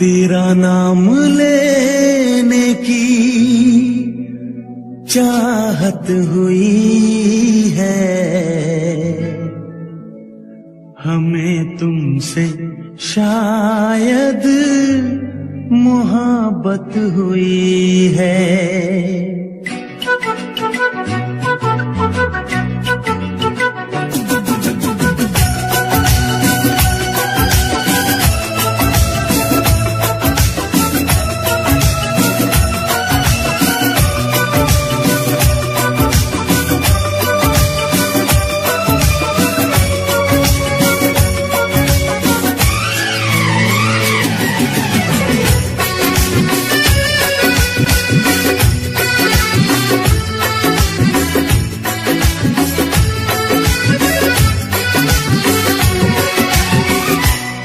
तेरा नाम लेने की चाहत हुई है, हमें तुमसे शायद मोहब्बत हुई है।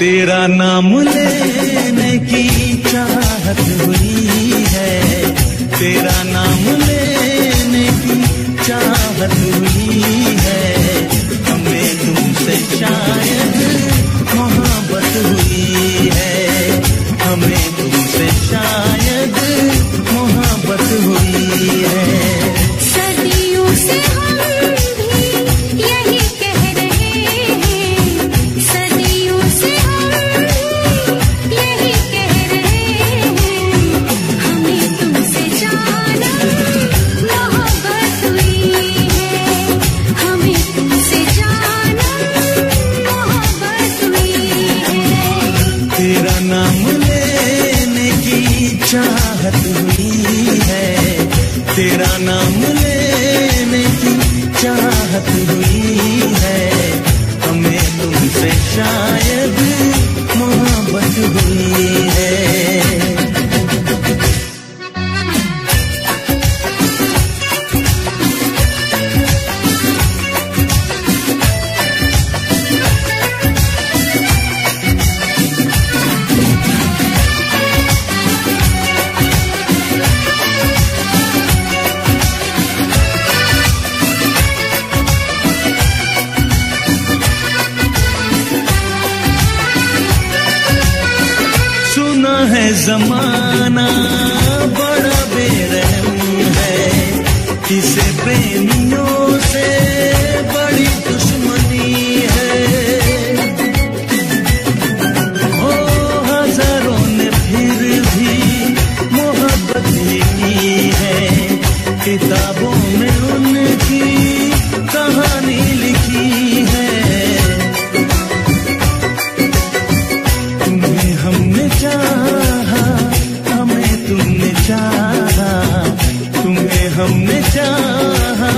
तेरा नाम लेने की चाहत हुई है, तेरा नाम लेने की चाहत हुई है, हमें तुमसे शायद मोहब्बत हुई है, हमें तुमसे शायद मोहब्बत हुई है। सदियों से हम भी यही कह रहे हैं, सदियों से यही कह रहे हैं, हमें तुमसे जाना मोहब्बत हुई है, हमें तुमसे जाना मोहब्बत हुई है। तेरा नाम लेने की चाहत हुई है, तेरा नाम लेने की चाहत हुई है, हमें तुमसे शायद मोहब्बत हुई है। सुना है जमाना बड़ा बेरहम है, किसे प्रेमियों से बड़ी दुश्मनी है, ओ हजारों ने फिर भी मोहब्बत ही की है, किताबों में उनकी कहानी लिखी है। तुम्हें हमने चाहा, हमें तुमने चाहा, तुम्हें हमने चाहा,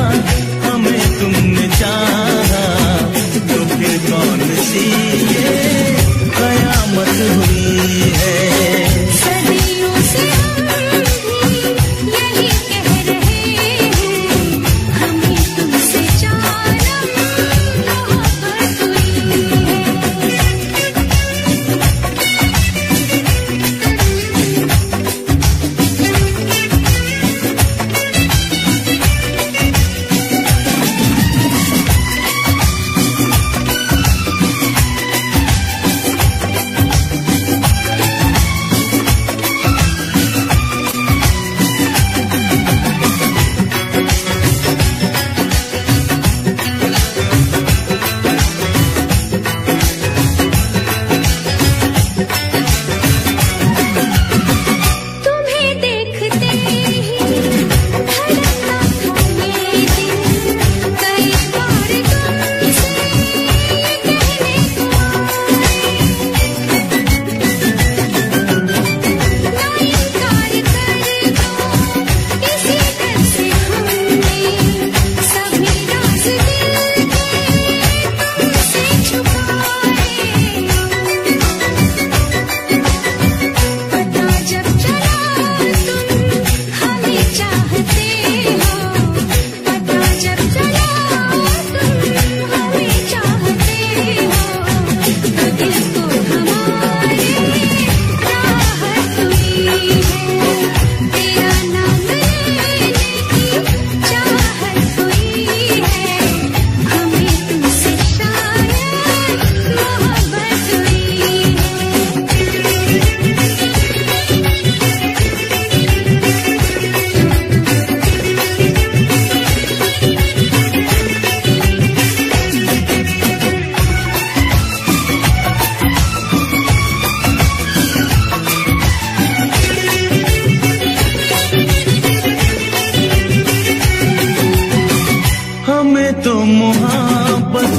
तो मोहब्बत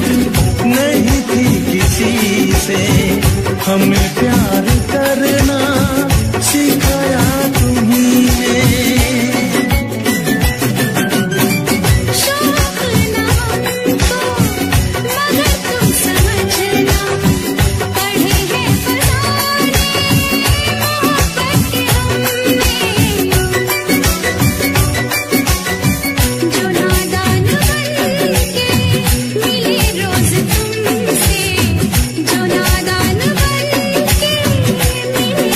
नहीं थी किसी से, हमें प्यार करना सिखाया तुम्हीं ने। शौक ना हमको मगर तुम समझना, पढ़े हैं फसाने मोहब्बत के हमने। जो नादान बनके मिले रोज तुमसे, जो नादान बनके मिले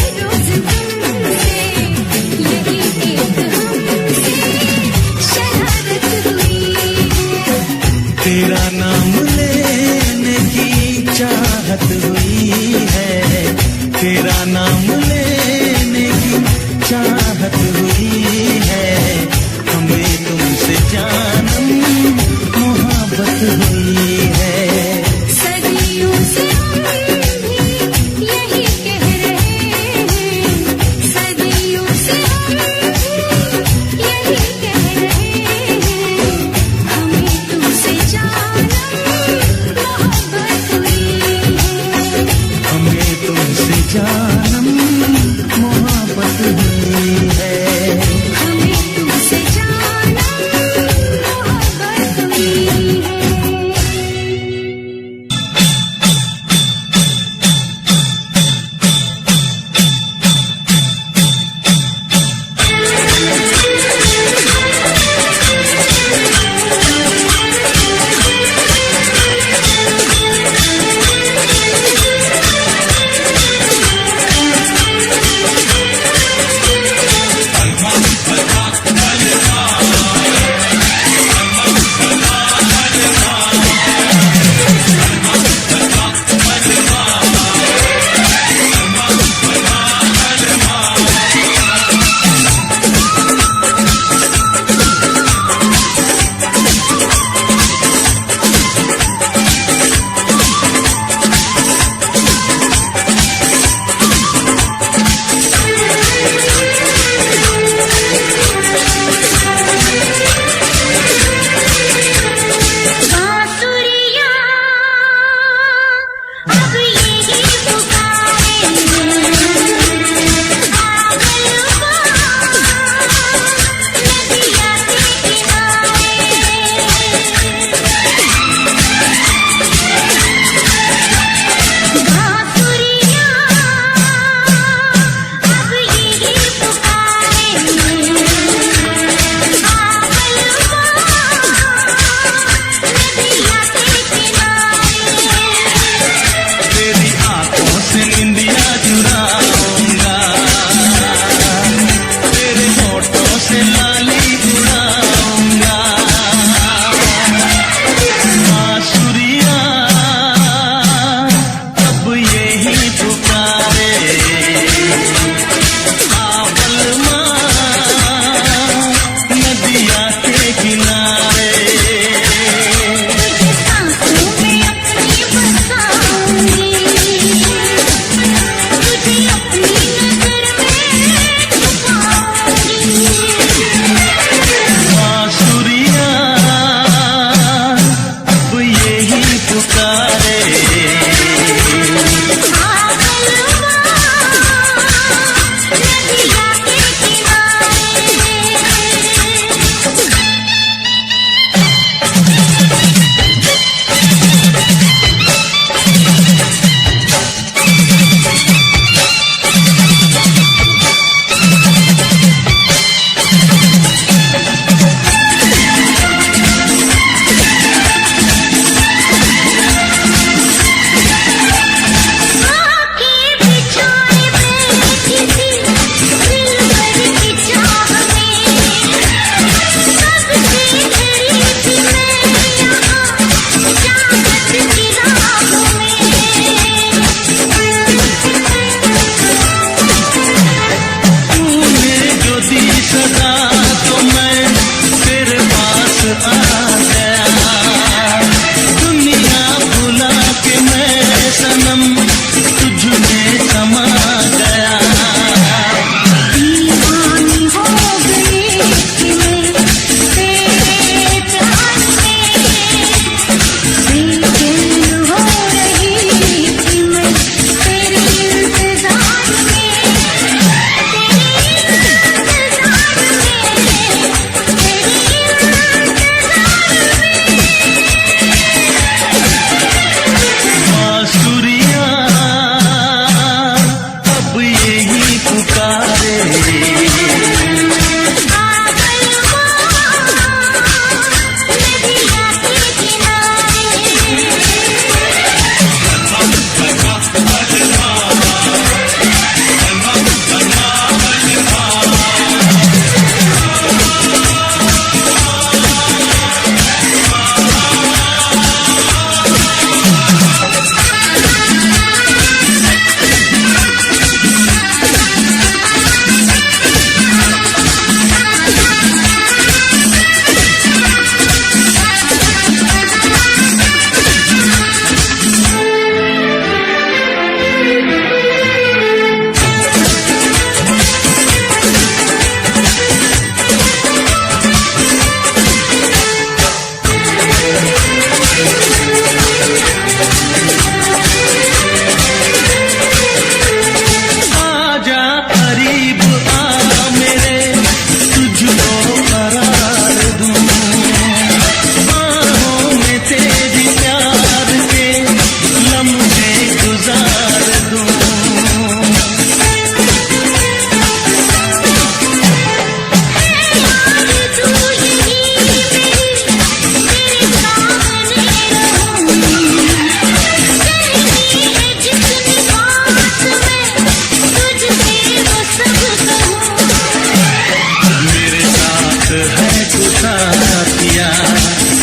साथिया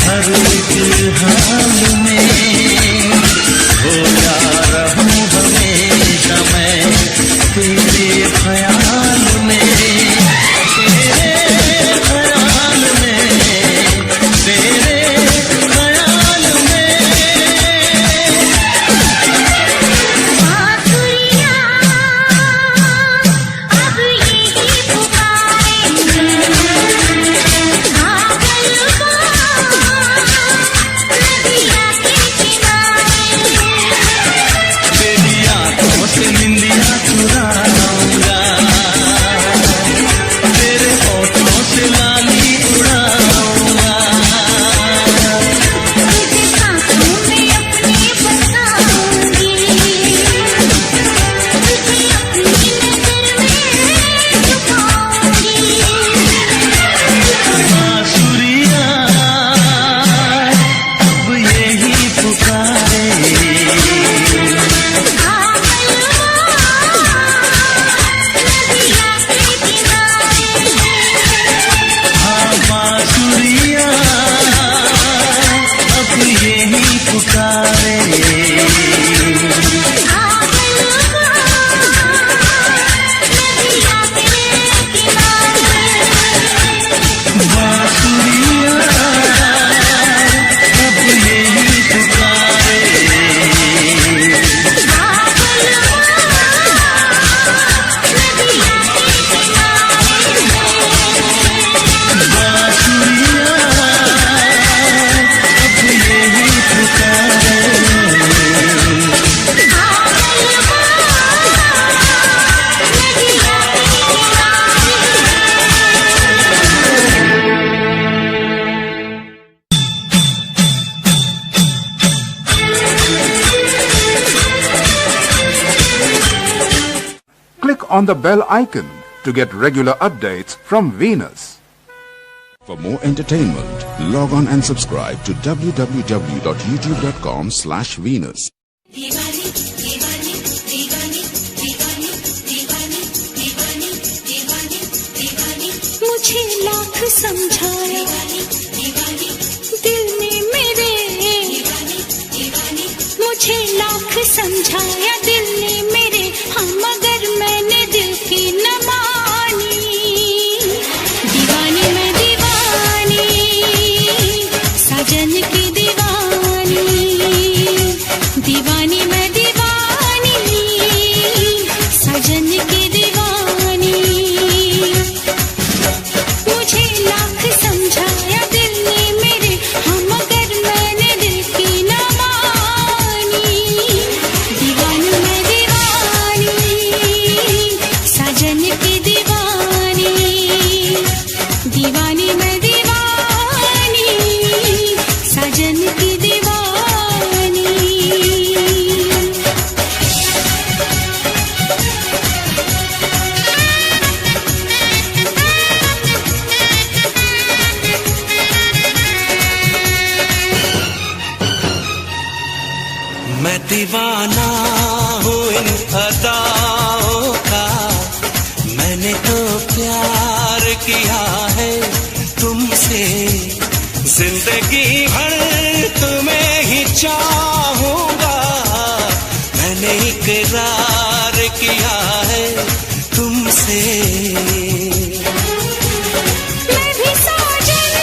हर एक हाल में होता रहूं हमेशा मैं तेरे ख्याल में, तेरे ख्याल में, तेरे ख्याल में। बांसुरियां अब यही पुकारे, नदिया के किनारे। तेरी आंखों से निंदिया चुरा लाऊंगा, तेरे होठों से लाली उड़ाऊंगा। तुझे सांसों में अपनी बसाऊंगी, तुझे अपनी नजर में छुपाऊंगी। बांसुरियां अब यही पुकारे, नदिया के किनारे। हाँ बांसुरियां अब यही पुकारे। बांसुरियां अब यही पुकारे। बांसुरियां अब यही पुकारे। Click on the bell icon to get regular updates from Venus. For more entertainment, log on and subscribe to www.youtube.com/Venus. दीवानी दीवानी दीवानी दीवानी दीवानी दीवानी दीवानी दीवानी। मुझे लाख समझाया दीवानी दिल ने मेरे, दीवानी मुझे लाख समझाया दिल ने मेरे। हाँ मगर मैंने दिल की न मानी। दीवानी मैं दीवानी, साजन की दीवानी। दीवानी मैं दीवानी, साजन की दीवानी। मुझे लाख समझाया दिल ने मेरे। हाँ मगर मैंने दिल की न मानी। दीवानी मैं दीवानी, साजन की दीवानी। दीवानी मैं दीवानी, साजन की दीवानी। मैं दीवाना हूँ इन अदाओं का, मैंने तो प्यार किया है तुमसे। जिंदगी भर तुम्हें ही चाहूंगा, मैंने इकरार किया है तुमसे। मैं भी साजन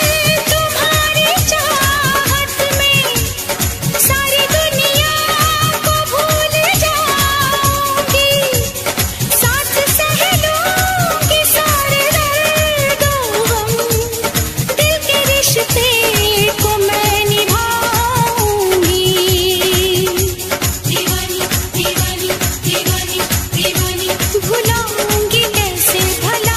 तुम्हारी चाहत में सारी दुनिया को भूल जाऊंगी। साथ सह लूंगी सारे दर्दों हम, दिल के रिश्ते को मैं निभाऊंगी। दीवानी दीवानी दीवानी दीवानी। भुलाऊंगी कैसे भला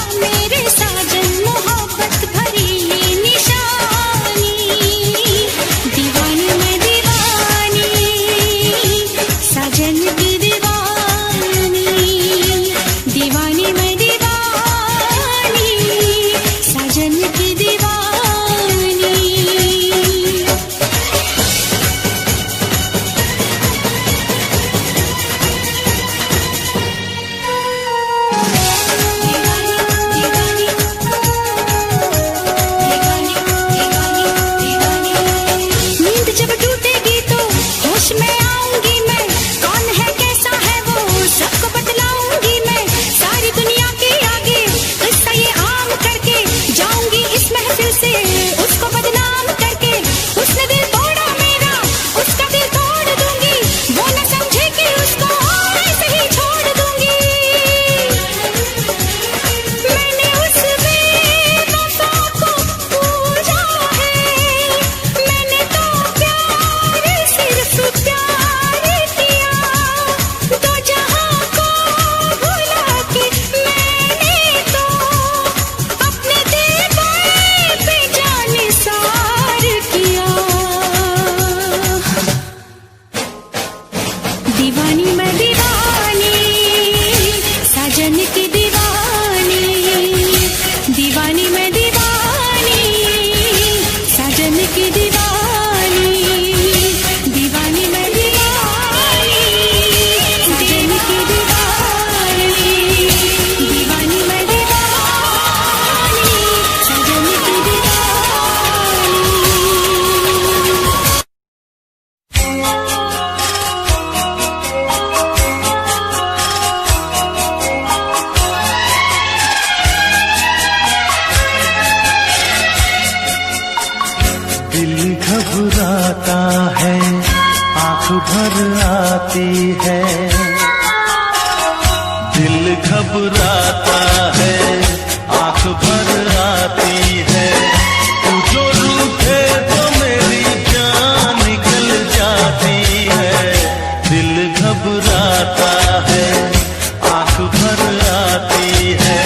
भर आती है, दिल घबराता है, आंख भर आती है। तू जो रूठे तो मेरी जान निकल जाती है, दिल घबराता है, आंख भर आती है।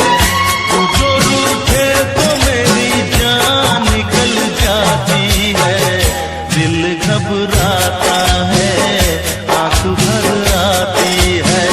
तू जो रूठे तो मेरी जान निकल जाती है, दिल घबराता है, आंख भर आती है।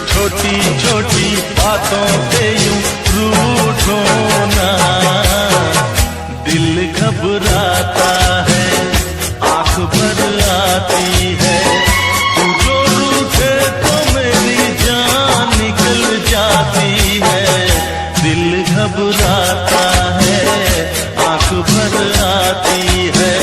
छोटी छोटी बातों पे यूं रूठो ना, दिल घबराता है, आंख भर आती है। तू जो रूठे तो मेरी जान निकल जाती है, दिल घबराता है, आंख भर आती है।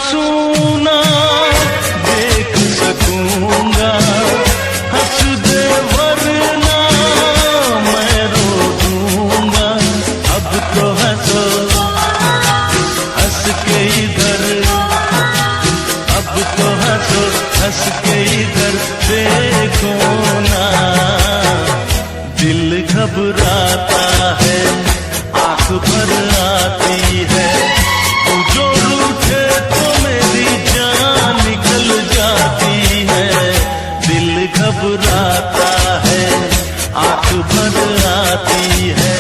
सुना देख सकूंगा, हंस दे वरना मैं रो दूंगा। अब तो हंसो हंस के इधर, अब तो हंसो हंस के इधर देखो ना, दिल घबराता है, आंख भर आती है। तू जो रूठे तो मेरी जान निकल जाती है, दिल घबराता है, आंख भर आती है।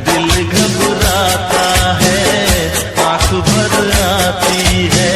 दिल घबराता है, आंख भर आती है।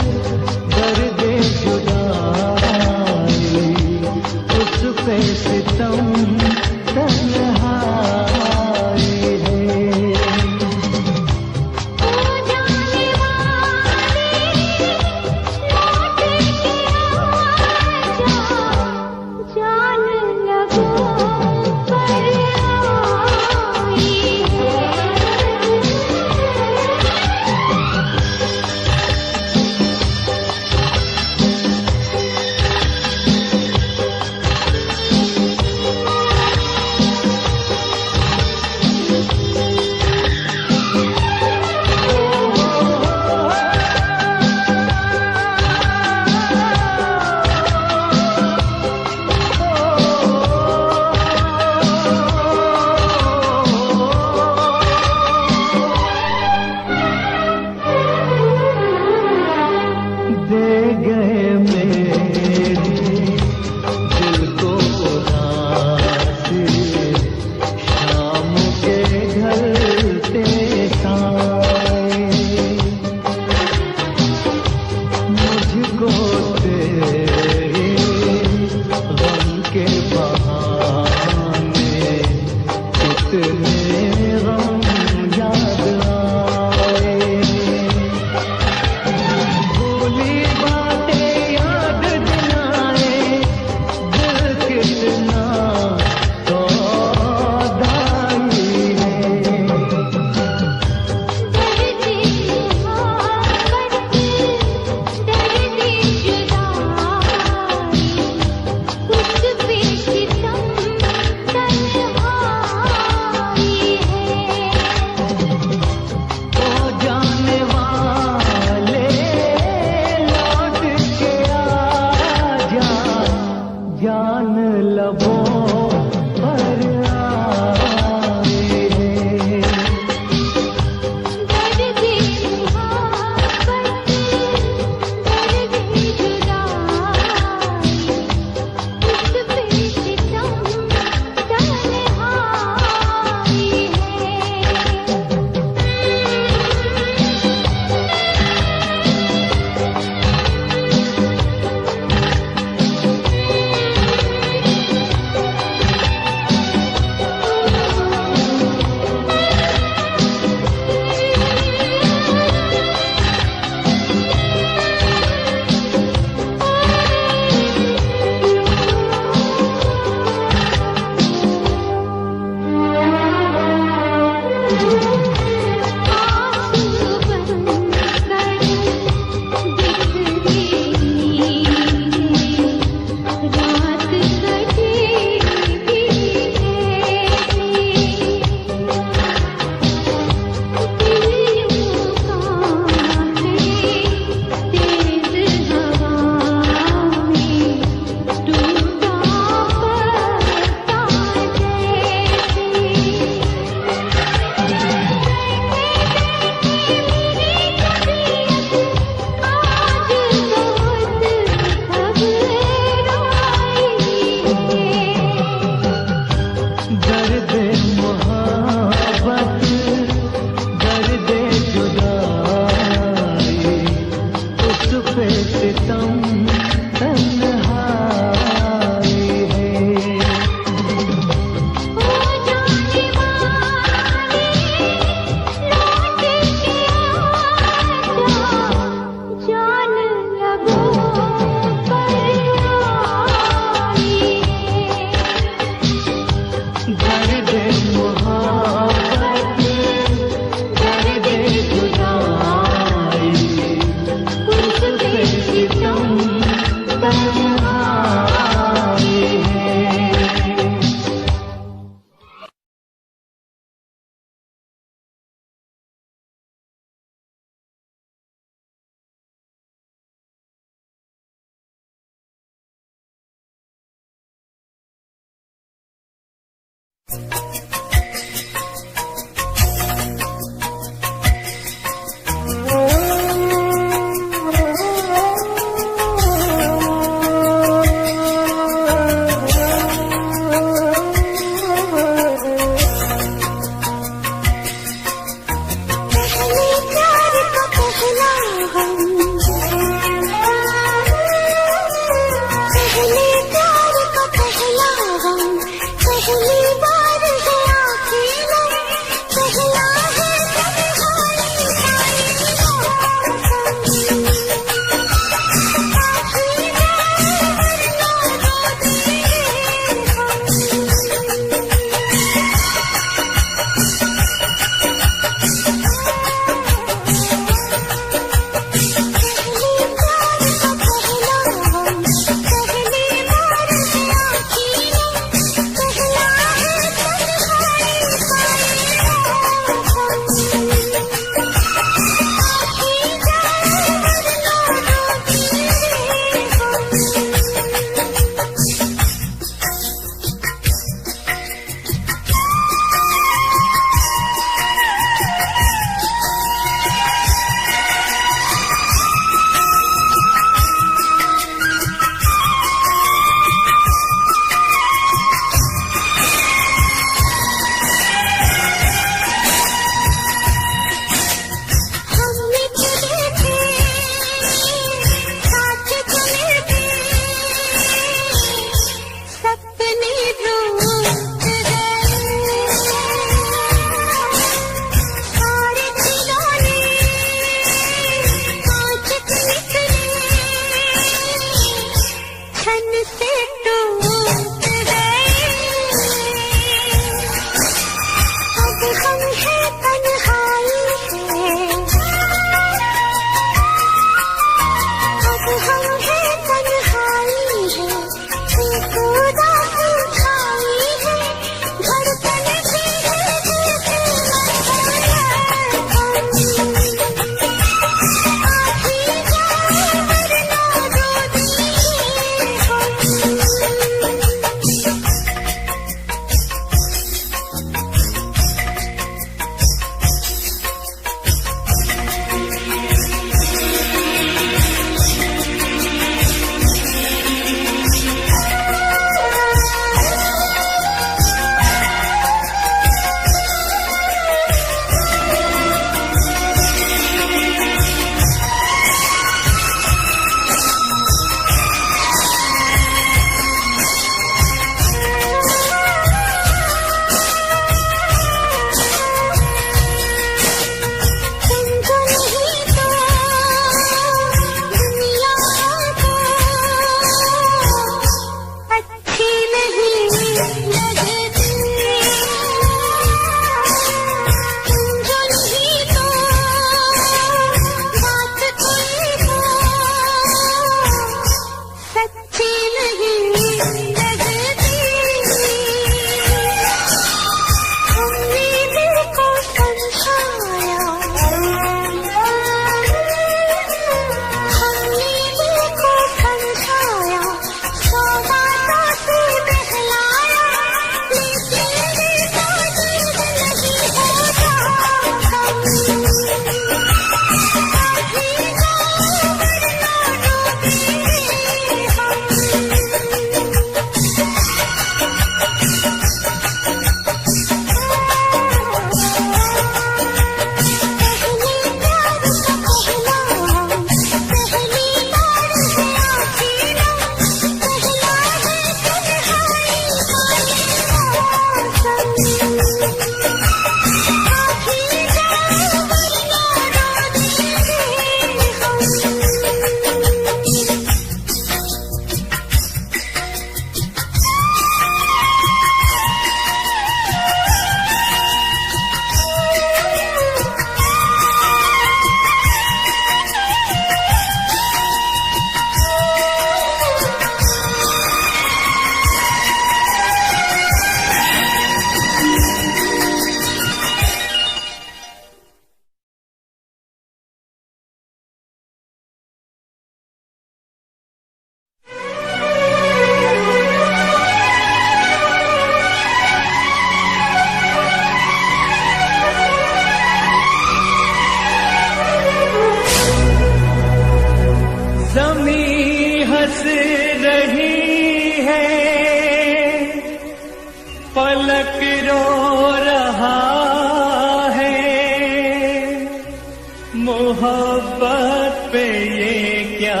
मोहब्बत पे ये क्या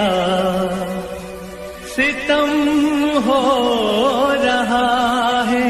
सितम हो रहा है।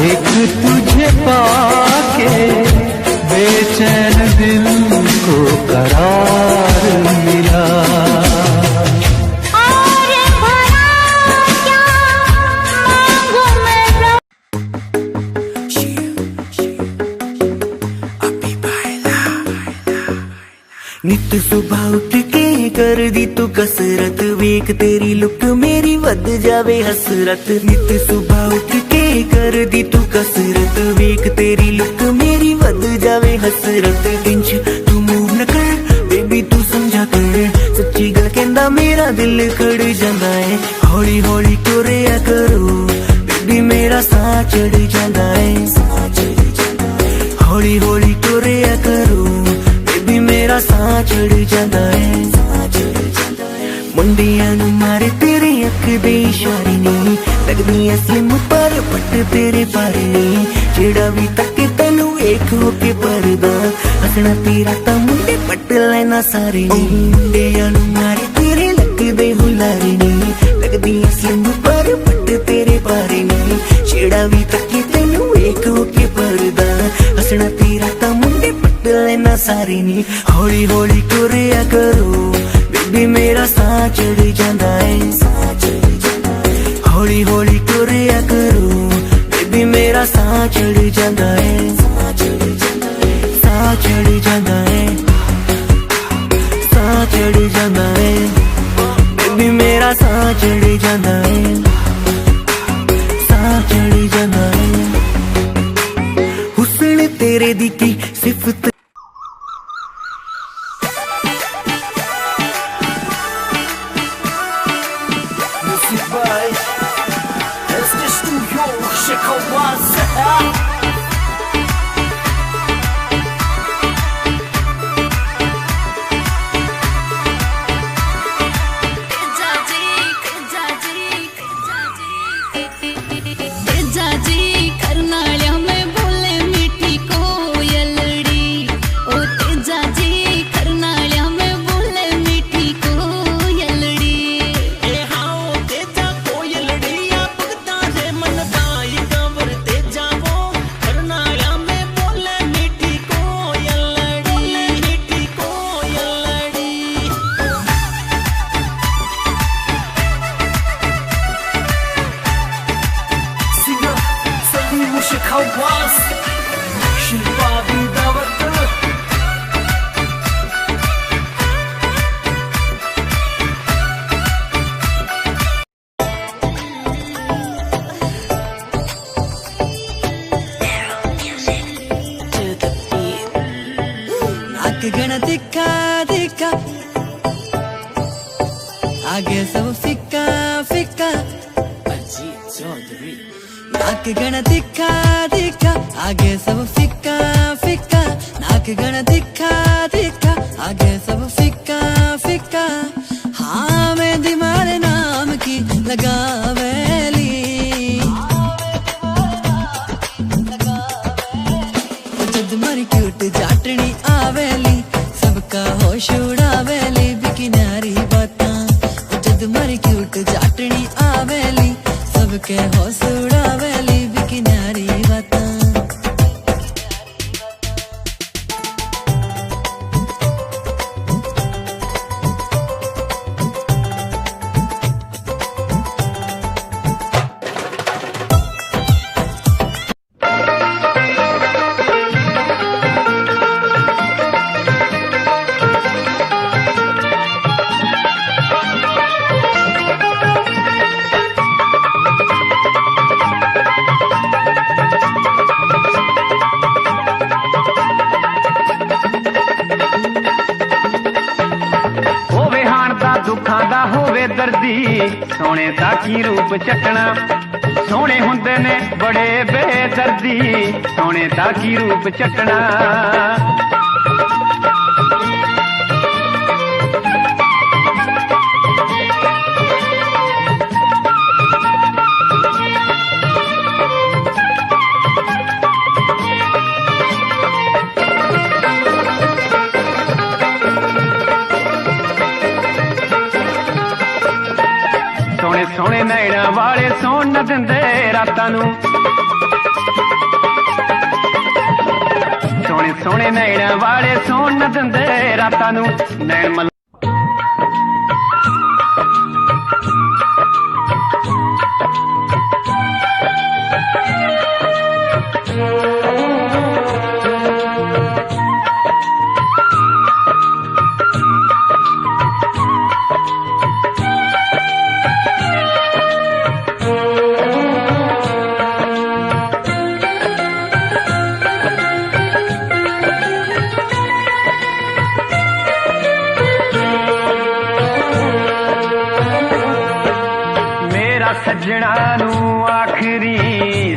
एक तुझे पाके बेचैन दिल को करार मिला। नित सुबह उठ के कर दी तू कसरत, वेख तेरी लुक मेरी वध जावे हसरत। नित सुबह उठ के कर दी तू कसरत, वेख तेरी लुक मेरी वध जावे हसरत। इंच तू मूव न कर बेबी तू समझा कर, सच्ची गल कहंदा मेरा दिल खड़ जांदा है। हौली हौली टुरिया करो बेबी मेरा साह चढ़ जांदा है। हौली हौली टुरिया करो बेबी मेरा साह चढ़ जांदा है। मुंडियां नू मारे तेरे अख दे इशारे नी, लगदियां स्लिम पर पट तेरे पर नी। जेड़ा भी तके तैनू वेख होके परदा, हसना तेरा तां मुंडे पट लेना सारे नी। मुंडियां नू मारे तेरे लगदे हुलारे नी, लगदियां स्लिम पर पट तेरे पर नी। जेड़ा भी तके तैनू वेख होके परदा, हसना तेरा तां मुंडे पट लेना सारे नी। हौली हौली टुरिया करो बेबी मेरा साह चढ़ जांदा है। हौली हौली टुरिया करो बेबी मेरा साह चढ़ जांदा है। साह चढ़ जांदा है, साह चढ़ जांदा है बेबी मेरा साह चढ़ जांदा है। साह चढ़ जांदा है। हुस्न तेरे दी की सिफत गण दिखा दिखा आगे सब फिक्का फिक्का। नाक गण दिखा दिखा आगे सब फिक्का फिक्का। नाक गण दिखा दिखा आगे सब फिक्का फिक्का। हाँ मैं दिमारे नाम की लगावेली, जद मरी क्यूट जाटनी आवेली, सबका होश उड़ावेली बिकिनारी बातां। जद मरी क्यूट जाटनी आवेली, सबके होश उड़ावेली बिकिनारी बातां। दुखां दा होवे दर्दी, सोने दा की रूप चटना। सोने हुंदे ने बड़े बेदर्दी, सोने दा की रूप चटना। सोने सोने नैना वाले सोन न दिंदे रातां नूं, ਦੇਣ ਵਾਲੇ ਸੌਣ ਨਾ ਦਿੰਦੇ ਰਾਤਾਂ ਨੂੰ ਨੈਣ ਮਲ सजना नू आखिरी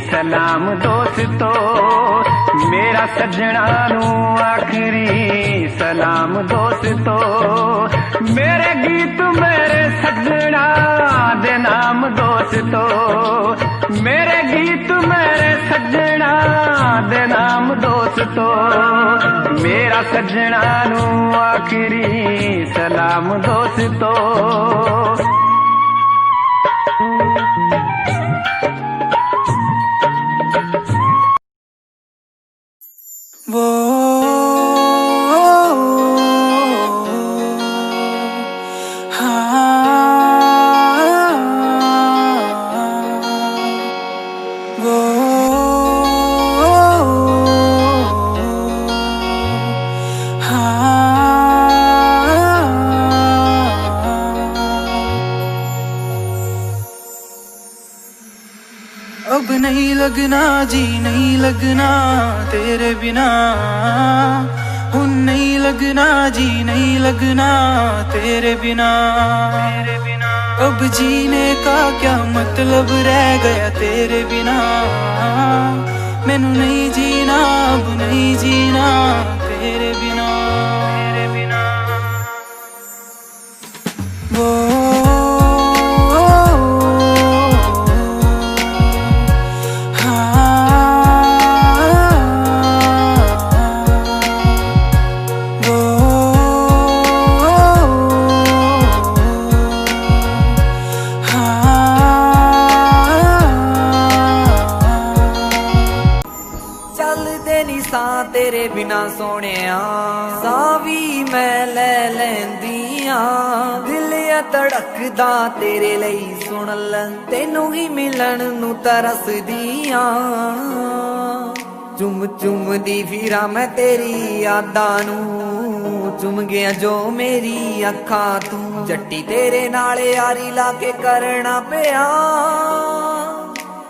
सलाम दोस्तों मेरा सजना नू आखिरी सलाम दोस्तों मेरे गीत मेरे सजना दे नाम दोस्तों मेरे गीत मेरे सजना दे नाम दोस्तों मेरा सजना नू आखिरी सलाम दोस्तों वो अब नहीं लगना जी नहीं लगना तेरे बिना हुन नहीं लगना जी नहीं लगना तेरे बिना अब जीने का क्या मतलब रह गया तेरे बिना मैनू नहीं जीना अब नहीं जीना तेरे बिना वो तेरे बिना सोनिया सां भी मैं ले लैंदियां दिल आ धड़कदा तेरे ਲਈ सुन ਲੈ ਤੈਨੂੰ ਹੀ ਮਿਲਣ ਨੂੰ ਤਰਸਦੀਆਂ ਚੁੰਮ ਚੁੰਮਦੀ ਫਿਰਾਂ ਮੈਂ ਤੇਰੀ ਯਾਦਾਂ ਨੂੰ ਚੁੰਮ ਗਿਆ ਜੋ ਮੇਰੀ ਅੱਖਾਂ ਤੂੰ ਜੱਟੀ ਤੇਰੇ ਨਾਲ ਯਾਰੀ ਲਾ ਕੇ ਕਰਨਾ ਪਿਆ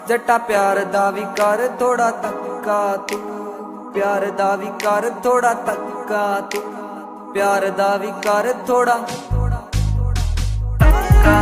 ਜੱਟਾ ਪਿਆਰ ਦਾ ਵੀ ਕਰ ਥੋੜਾ ਤੱਕਾ ਤੂੰ प्यार दा भी कर थोड़ा तक्का तू प्यार दा भी कर थोड़ा तक्का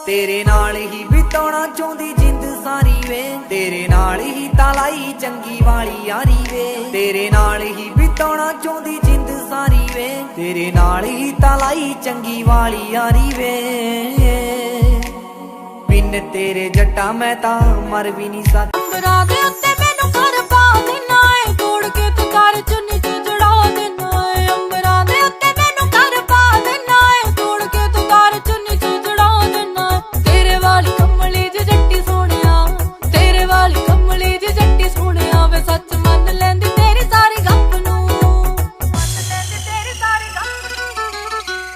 तेरे नाल ही बिताना चाहती जिंद सारी वे तेरे नाल ही तालाई चंगी वाली यारी वे तेरे नाल ही बिताना चाहती जिंद सारी वे तेरे नाल ही तालाई चंगी वाली यारी वे बिन तेरे जट्टा मैं ता मर भी नहीं सकती अंबरा दे उत्ते मैनू घर पा देना है तोड़ के तू कर चुन्नी च जड़ा देना है अंबरा दे उत्ते मैनू घर पा देना है तोड़ के तू कर चुन्नी च जड़ा देना है तेरे वाली कमली ज जट्टी सोनिया तेरे वाली कमली ज जट्टी सोनिया वे सच मन लैंदी तेरी सारी गप नू मन लैंदी तेरी सारी गप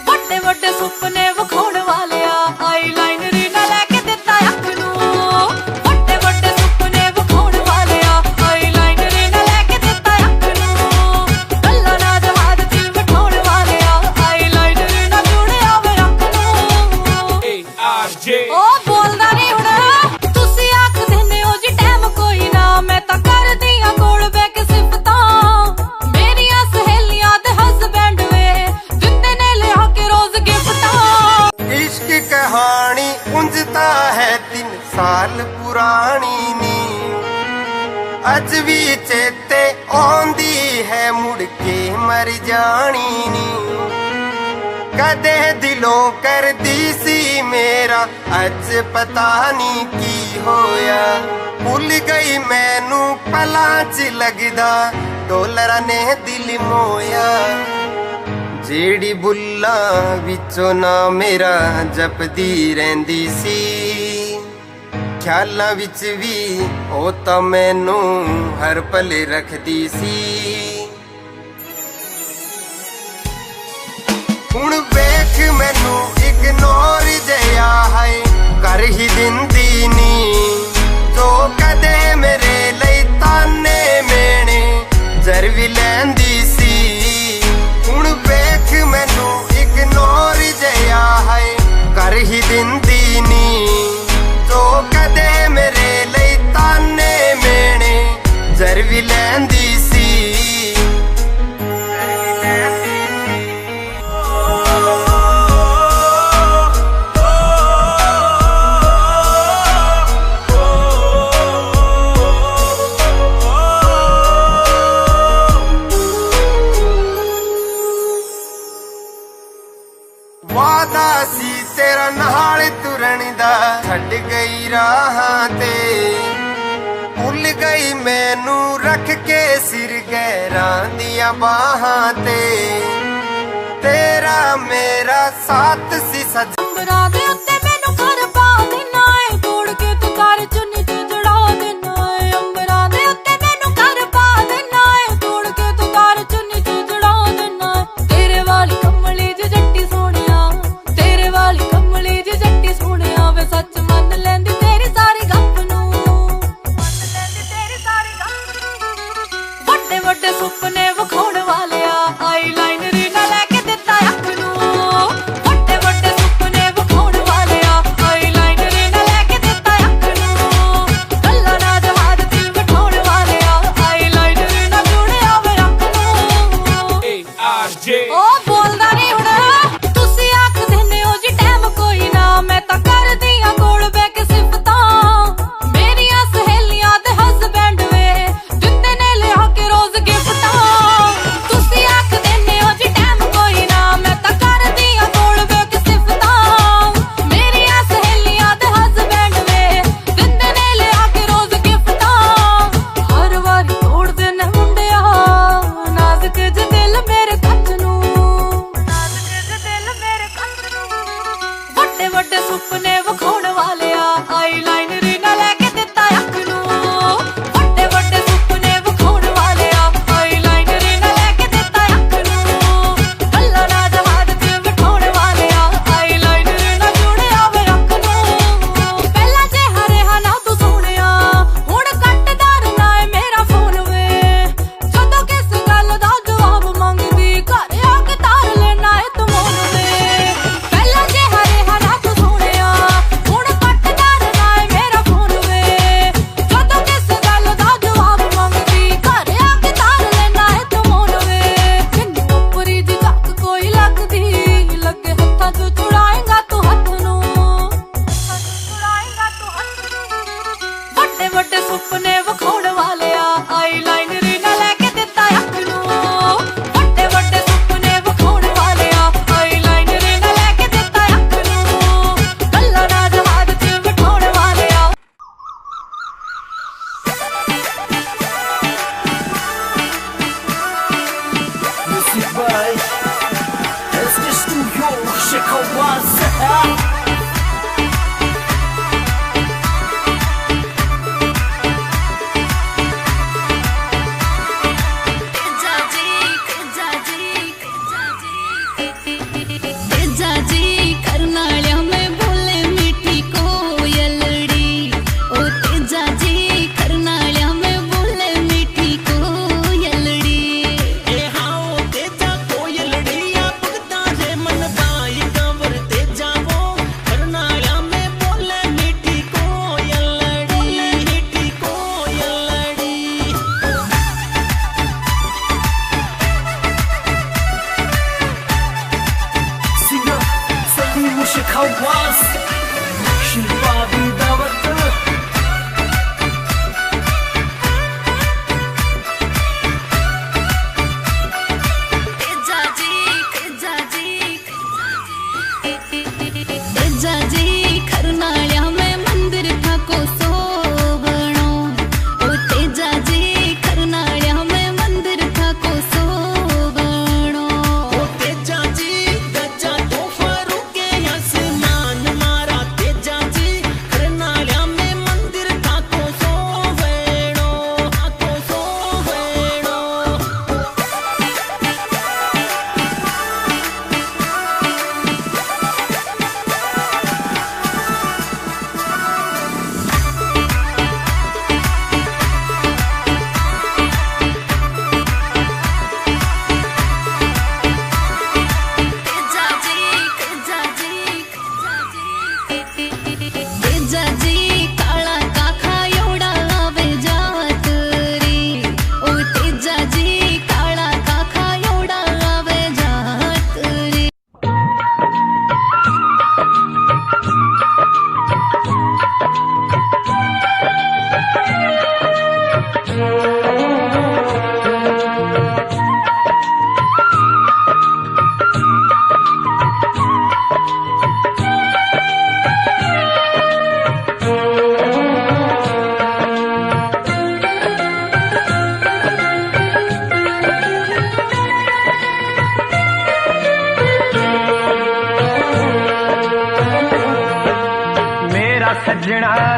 वड्डे वड्डे सुपने विखाउण वालिया आईलाइनर ना लैके दित्ता अख नू वड्डे वड्डे सुपने विखाउण वालिया आईलाइनर ना लैके दित्ता अख नू गल्लां ना जहाज च बिठाउण वालिया आईलाइनर ना जुड़िया वे अख नू ओ बोलदा नहीं हुण तुसी आख देने हो जी टाइम कोई ना मैं तां करदी आ कोल बह के सिफतां मेरियां सहेलियां ते हसबैंड वे दिंदे ने लिया के रोज गिफ्टां इश्क कहानी उंजता है 3 साल पुरानी नी अज भी चेते आंदी है मुड़ के मर जानी नी कदे दिलों कर दी सी मेरा अज पता नहीं की होया भुल गई मैनू पलां च लगदा डॉलरां ने दिल मोया ਜਿਹੜੀ ਬੁੱਲਾਂ ਵਿੱਚੋਂ ਨਾ ਮੇਰਾ ਜਪਦੀ ਰਹਿੰਦੀ ਸੀ ਖਿਆਲਾਂ ਵਿੱਚ ਵੀ ਉਹ ਤਾਂ ਮੈਨੂੰ ਹਰ ਪਲ ਰੱਖਦੀ ਸੀ ਹੁਣ ਵੇਖ ਮੈਨੂੰ ਇਗਨੋਰ ਜਿਹਾ ਹੈ ਕਰ ਹੀ ਦਿੰਦੀ ਨੀ ਜੋ ਕਦੇ ਮੇਰੇ ਲਈ ਤਾਨੇ ਮੇਣੇ ਜ਼ਰ ਵੀ ਲੈਂਦੀ ਸੀ ਹੁਣ ਵੇਖ ਮੈਨੂੰ ਇਗਨੋਰ ਜਿਹਾ ਹੈ ਕਰ ਹੀ ਦਿੰਦੀ ਨੀ ਜੋ ਕਦੇ ਮੇਰੇ ਲਈ ਤਾਨੇ ਮੇਣੇ ਜ਼ਰ ਵੀ ਲੈਂਦੀ ਸੀ ਵਾਦਾ ਸੀ ਤੇਰਾ ਨਾਲ ਤੁਰਨ ਦਾ ਛੱਡ ਗਈ ਰਾਹਾਂ ਤੇ ਭੁੱਲ ਗਈ ਮੈਨੂੰ ਰੱਖ ਕੇ ਸਿਰ ਗਹਿਰਾਂ ਦੀਆਂ ਬਾਹਾਂ ਤੇ ਤੇਰਾ ਮੇਰਾ ਸਾਥ ਸੀ ਸੱਜ ਅੰਬਰਾਂ ਦੇ ਉੱਤੇ ਮੈਨੂੰ ਘਰ ਪਾ ਦੇਣਾ ਏ ਤੋੜ ਕੇ ਤੂੰ ਕਰ ਚੁੰਨੀ ਚ ਜੜਾ ਦੇਣਾ ਏ ਅੰਬਰਾਂ ਦੇ ਉੱਤੇ ਮੈਨੂੰ ਘਰ ਪਾ ਦੇਣਾ ਏ ਤੋੜ ਕੇ ਤੂੰ ਕਰ ਚੁੰਨੀ ਚ ਜੜਾ ਦੇਣਾ ਏ ਤੇਰੇ ਵਾਲੀ ਕਮਲੀ ਜਿਹੀ ਜੱਟੀ ਸੋਹਣਿਆ ਤੇਰੇ ਵਾਲੀ ਕਮਲੀ ਜਿਹੀ ਜੱਟੀ ਸੋਹਣਿਆ ਵੇ ਸੱਚ ਮੰਨ ਲੈਂਦੀ ਤੇਰੀ ਸਾਰੀ ਗੱਪ ਨੂੰ ਮੰਨ ਲੈਂਦੀ ਤੇਰੀ ਸਾਰੀ ਗੱਪ ਵੱਡੇ ਵੱਡੇ ਸੁਪਨੇ ਵਿਖਾਉਣ ਵਾਲਿਆ ਆਈਲਾਈਨਰ ਨਾ ਲੈ ਕੇ ਦਿੱਤਾ ਅੱਖ ਨੂੰ ਵੱਡੇ ਵੱਡੇ ਸੁਪਨੇ ਵਿਖਾਉਣ ਵਾਲਿਆ ਆਈਲਾਈਨਰ ਨਾ ਲੈ ਕੇ ਦਿੱਤਾ ਅੱਖ ਨੂੰ ਗੱਲਾਂ ਨਾ ਜਹਾਜ਼ 'ਚ ਬਿਠਾਉਣ ਵਾਲਿਆ ਆਈਲਾਈਨਰ ਨਾ ਜੁੜਿਆ ਵੇ ਅੱਖ ਨੂੰ ਉਹ ਬੋਲਦਾ ਨਹੀਂ ਹੁਣ ਤੁਸੀਂ ਆਖ ਦਿੰਦੇ ਹੋ ਜੀ ਟਾਈਮ ਕੋਈ ਨਾ ਮੈਂ ਤਾਂ ਕਰਦੀ ਆ ਕੋਲ ਬੈ ਕੇ ਸਿਫਤਾਂ ਮੇਰੀਆਂ ਸਹੇਲੀਆਂ ਤੇ ਹਸਬੈਂਡ ਵੇ ਦਿੰਦੇ ਨੇ ਲਿਆ ਕੇ ਰੋਜ਼ ਗਿਫਟਾਂ ਤੁਸੀਂ ਆਖ ਦਿੰਦੇ ਹੋ ਜੀ ਟਾਈਮ ਕੋਈ ਨਾ ਮੈਂ ਤਾਂ ਕਰਦੀ ਆ ਕੋਲ ਬੈ ਕੇ ਸਿਫਤਾਂ ਮੇਰੀਆਂ ਸਹੇਲੀਆਂ ਤੇ ਹਸਬੈਂਡ ਵੇ ਦਿੰਦੇ ਨੇ ਲਿਆ ਕੇ ਰੋਜ਼ ਗਿਫਟਾਂ ਹਰ ਵਾਰੀ ਤੋੜਦੇ ਨੇ ਮੁੰਡਿਆ ਨਾਜ਼ੁਕ ਜਿਹਾ ਦਿਲ ਮੇਰੇ ਕੱਚ ਨੂੰ ਨਾਜ਼ੁਕ ਜਿਹਾ ਦਿਲ ਮੇਰੇ ਕੱਚ ਨੂੰ ਵੱਡੇ ਵੱਡੇ ਸੁਪਨੇ ਵਿਖਾਉਣ ਵਾਲਿਆ ਆਈਲਾਈਨਰ ਨਾ ਲੈ ਕੇ ਦਿੱਤਾ ਅੱਖ ਨੂੰ ਵੱਡੇ ਵੱਡੇ ਸੁਪਨੇ ਵਿਖਾਉਣ ਵਾਲਿਆ ਆਈਲਾਈਨਰ ਨਾ ਲੈ ਕੇ ਦਿੱਤਾ ਅੱਖ ਨੂੰ ਗੱਲਾਂ ਨਾ ਜਹਾਜ਼ 'ਚ ਬਿਠਾਉਣ ਵਾਲਿਆ ਆਈਲਾਈਨਰ ਨਾ ਜੁੜਿਆ ਵੇ ਅੱਖ ਨੂੰ ਪਹਿਲਾਂ ਚਿਹਰਾ ਰਿਹਾ ਨਾ ਤੂੰ ਸੋਹਣਿਆ ਹੁਣ ਕੱਟਦਾ ਰਹਿਣਾ ਏ ਮੇਰਾ ਫੋਨ ਵੇ ਜਦੋਂ ਕਿਸ ਗੱਲ ਦਾ ਜਵਾਬ ਮੰਗਦੀ ਘਰ ਆ ਕੇ ਤਾਰ ਲੈਣਾ ਏ ਤੂੰ ਮੋਨ ਵੇ ਪਹਿਲਾਂ ਚਿਹਰਾ ਰਿਹਾ ਨਾ ਤੂੰ ਸੋਹਣਿਆ ਹੁਣ ਕੱਟਦਾ ਰਹਿਣਾ ਏ ਮੇਰਾ ਫੋਨ ਵੇ ਜਦੋਂ ਕਿਸ ਗੱਲ ਦਾ ਜਵਾਬ ਮੰਗਦੀ ਘਰ ਆ ਕੇ ਤਾਰ ਲੈਣਾ ਏ ਤੂੰ ਮੋਨ ਵੇ ਕਿੰਨੀ ਉੱਪਰੀ ਦੀ ਝੱਕ ਕੋਈ ਲੱਗਦੀ ਲੱਗੇ ਹੱਥਾਂ 'ਚ ਚੁੜਾਏਂਗਾ ਤੂੰ ਹੱਥ ਨੂੰ ਚੁੜਾਏਂਗਾ ਤੂੰ ਹੱਥ ਨੂੰ ਵੱਡੇ ਵੱਡੇ ਸੁਪਨੇ ਵਿਖਾਉਣ ਵਾਲਿਆ ਆਈਲਾਈਨਰ ਨਾ ਲੈ ਕੇ ਦਿੱਤਾ ਅੱਖ ਨੂੰ ਵੱਡੇ ਵੱਡੇ ਸੁਪਨੇ ਵਿਖਾਉਣ ਵਾਲਿਆ ਆਈਲਾਈਨਰ ਨਾ ਲੈ ਕੇ ਦਿੱਤਾ ਅੱਖ ਨੂੰ ਗੱਲਾਂ ਨਾ ਜਹਾਜ਼ 'ਚ ਬਿਠਾਉਣ ਵਾਲਿਆ तेजाजी करनाळ्या में बोले मीठी कोयलड़ी ओ तेजाजी करनाळ्या में बोले मीठी कोयलड़ी ए हाओ तेजा कोयलड़ी आ भगता रे मन दाई गंवर तेजा वो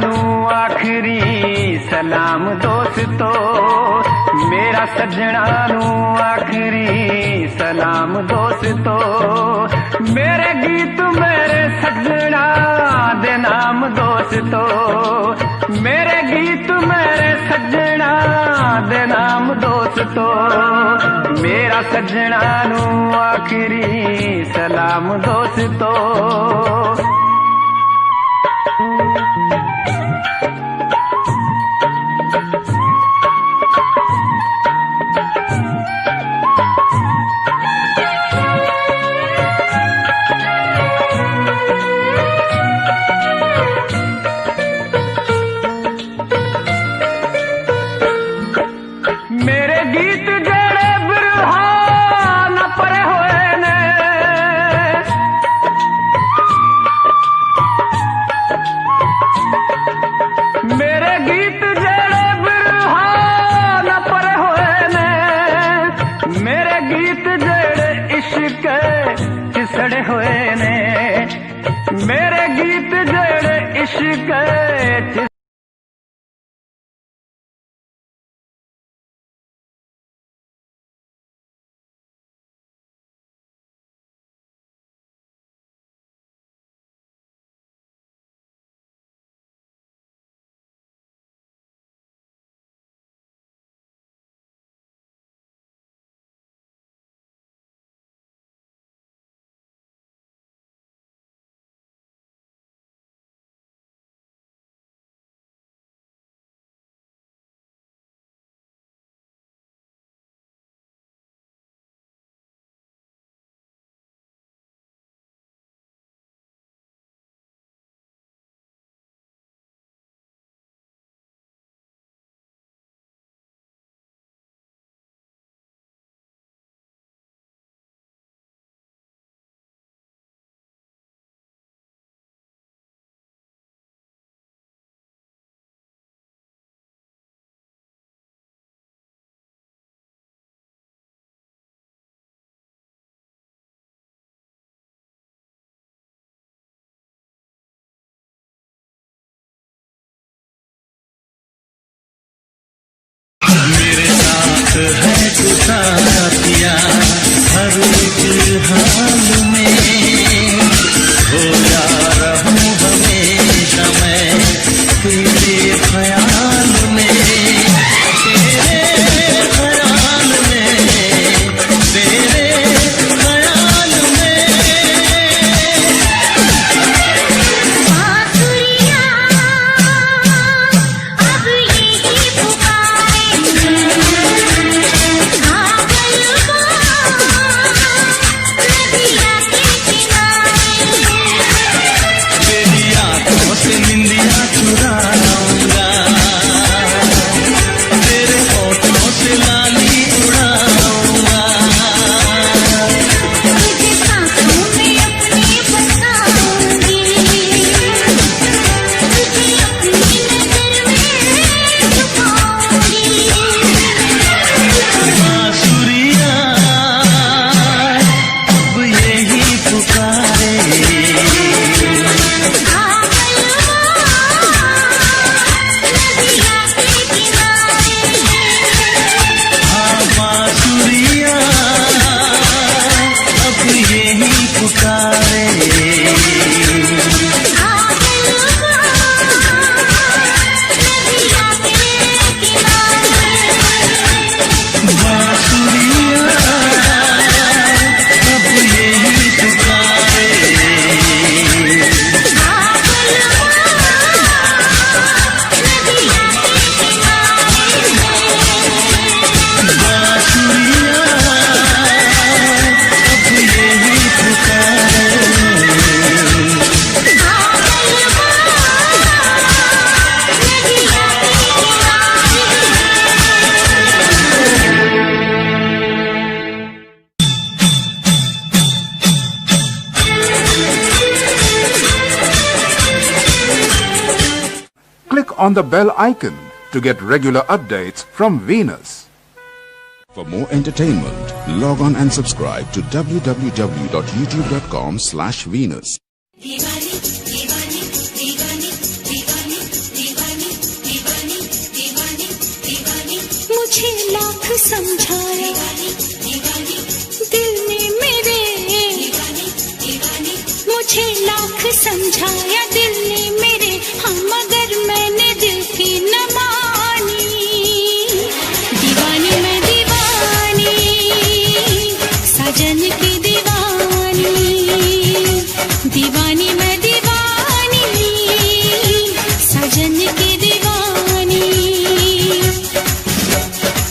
नू आखिरी सलाम दोस्तों, मेरा सजना नू आखिरी सलाम दोस्तों, मेरे गीत मेरे सजना दे नाम दोस्तों, मेरे गीत मेरे सजना दे नाम दोस्तों, मेरा सजना नू आखिरी सलाम दोस्तों। मेरे गीत जेड़े बिरहा न परे होए ने, मेरे गीत जेड़े बिरहा न परे होए ने, मेरे गीत जेड़े इश्क चिसड़े होए ने, मेरे गीत जेड़े इश्क है गुजारिया हर एक हाल में, खोया रहूं हमेशा मैं तेरे ख्याल में, तेरे ख्याल में, तेरे ख्याल में। बांसुरियां अब यही पुकारे, Click on the bell icon to get regular updates from Venus. For more entertainment, log on and subscribe to www.youtube.com/Venus. दीवानी दीवानी दीवानी दीवानी समझाया दिल ने मेरे, मुझे लाख समझाया दिल ने मेरे, हम मगर मैंने दिल की न मानी। दीवानी मैं दीवानी, साजन की दीवानी, दीवानी मैं दीवानी, साजन की दीवानी।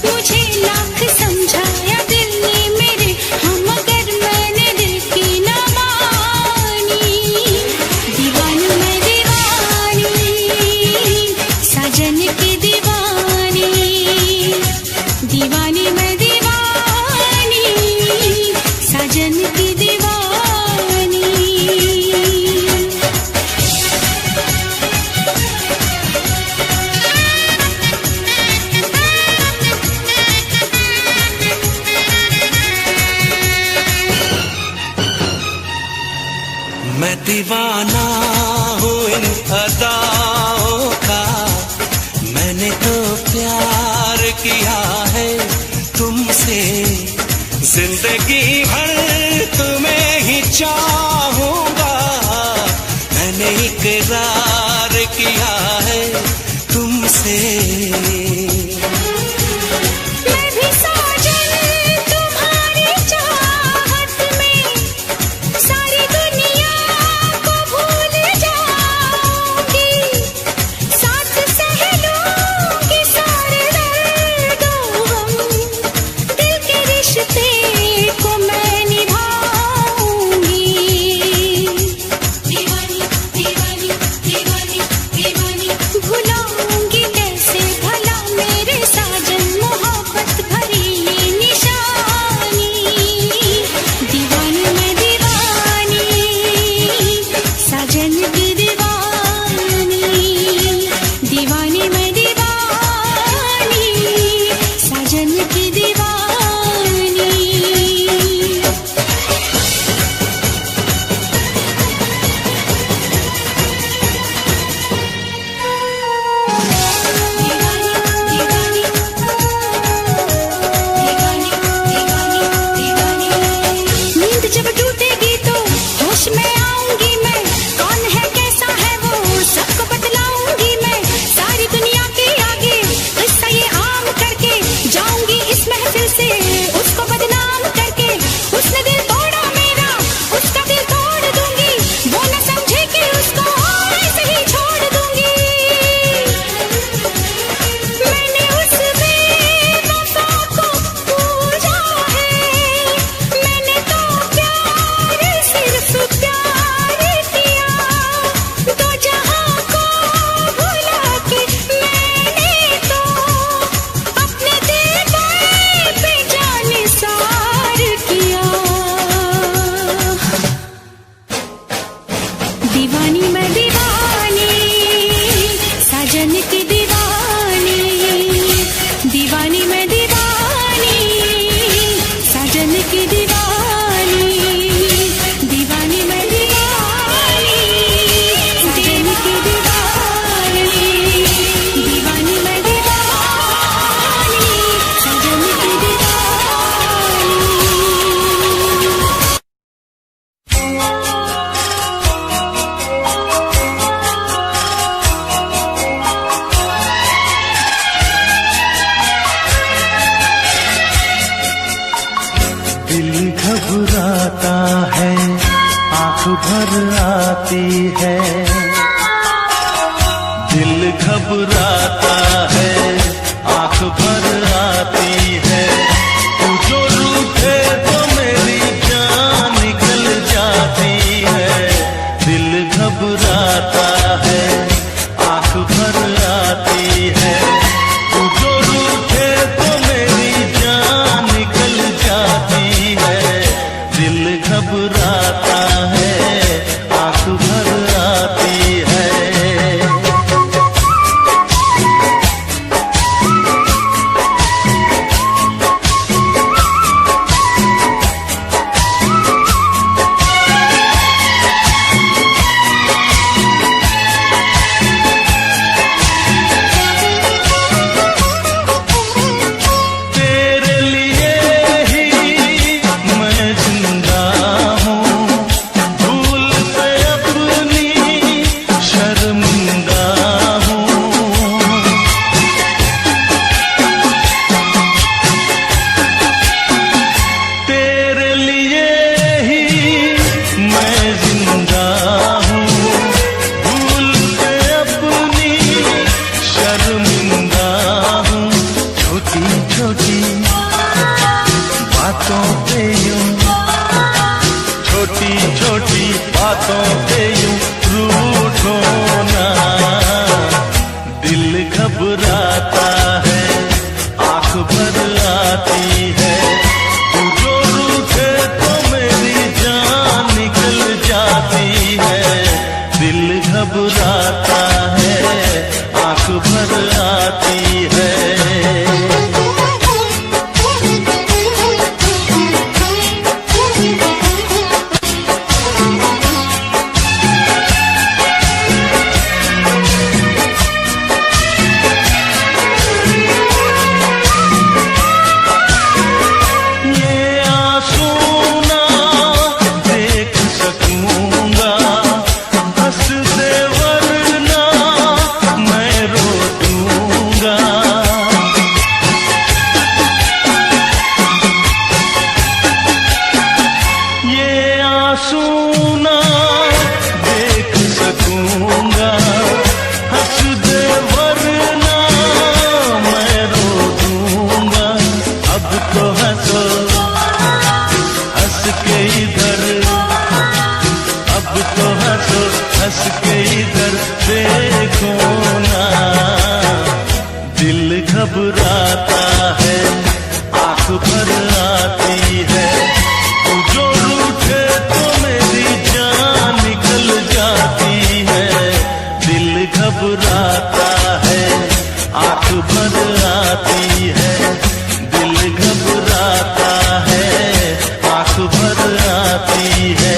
मुझे लाख समझाया दिल ने मेरे, हम मगर मैंने दिल की न मानी। दीवानी मैं दीवानी, साजन की दीवानी, दीवानी मैं दीवानी, साजन की दीवानी। मैं दीवाना हूँ इन अदाओं का, मैंने तो प्यार किया है तुमसे, जिंदगी भर तुम्हें ही चाहूंगा, मैंने इकरार किया है तुमसे। मैं भी साजन तुम्हारी चाहत में, सारी दुनिया को भूल जाऊंगी, साथ सह लूंगी सारे दर्दों हम, दिल के रिश्ते को मैं निभाऊंगी। दीवानी दीवानी दीवानी दीवानी, भुलाऊंगी कैसे भला मेरे साजन, मोहब्बत भरी ये निशानी। दीवानी मैं दीवानी, साजन की दीवानी, दीवानी मैं दीवानी, साजन की दीवानी। नींद जब टूटेगी तो होश में आऊंगी मैं, कौन है कैसा है वो सबको बतलाऊंगी मैं, सारी दुनिया के आगे किस्सा ये आम करके जाऊंगी इस महफिल से, उसको बदनाम करके। उसने दिल तोड़ा मेरा, उसका दिल तोड़ दूंगी, वो न समझे कि उसको ऐसे ही छोड़ दूंगी। मैंने उस बेवफा को पूजा है, मैंने तो प्यार सिर्फ प्यार किया, दो जहां को भुला के मैंने तो अपने दिल पे जान सार किया। दीवानी मैं दीवानी, साजन की दीवानी, दीवानी मैं दीवानी, साजन की दीवानी, दीवानी मैं दीवानी, साजन की दीवानी, दीवानी मैं दीवानी, साजन की दिल घबराता है, आंख भर आती है, दिल घबराता है, आंख भर आती है, तू जो रूठे तो मेरी जान निकल जाती है, दिल घबराता है, आंख भर आती है, तू जो रूठे तो मेरी जान निकल जाती है, दिल घबराता है, आंख भर आती है। पे यूं, छोटी छोटी बातों पे यूं रूठो ना। दिल घबराता है, आंख भर आती है, तू जो रूठे तो मेरी जान निकल जाती है। दिल घबराता है, आंख भर आती है। सुना देख सकूंगा, हंस दे वरना मैं रो दूंगा। अब तो हंसो हंस के इधर, अब तो हंसो हंस के इधर देखो ना। दिल घबराता है, आंख भर आती है, तू जो रूठे तो मेरी जान निकल जाती है। दिल घबराता है, आंख भर आती है, दिल घबराता है, आंख भर आती है।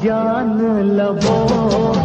जान लबों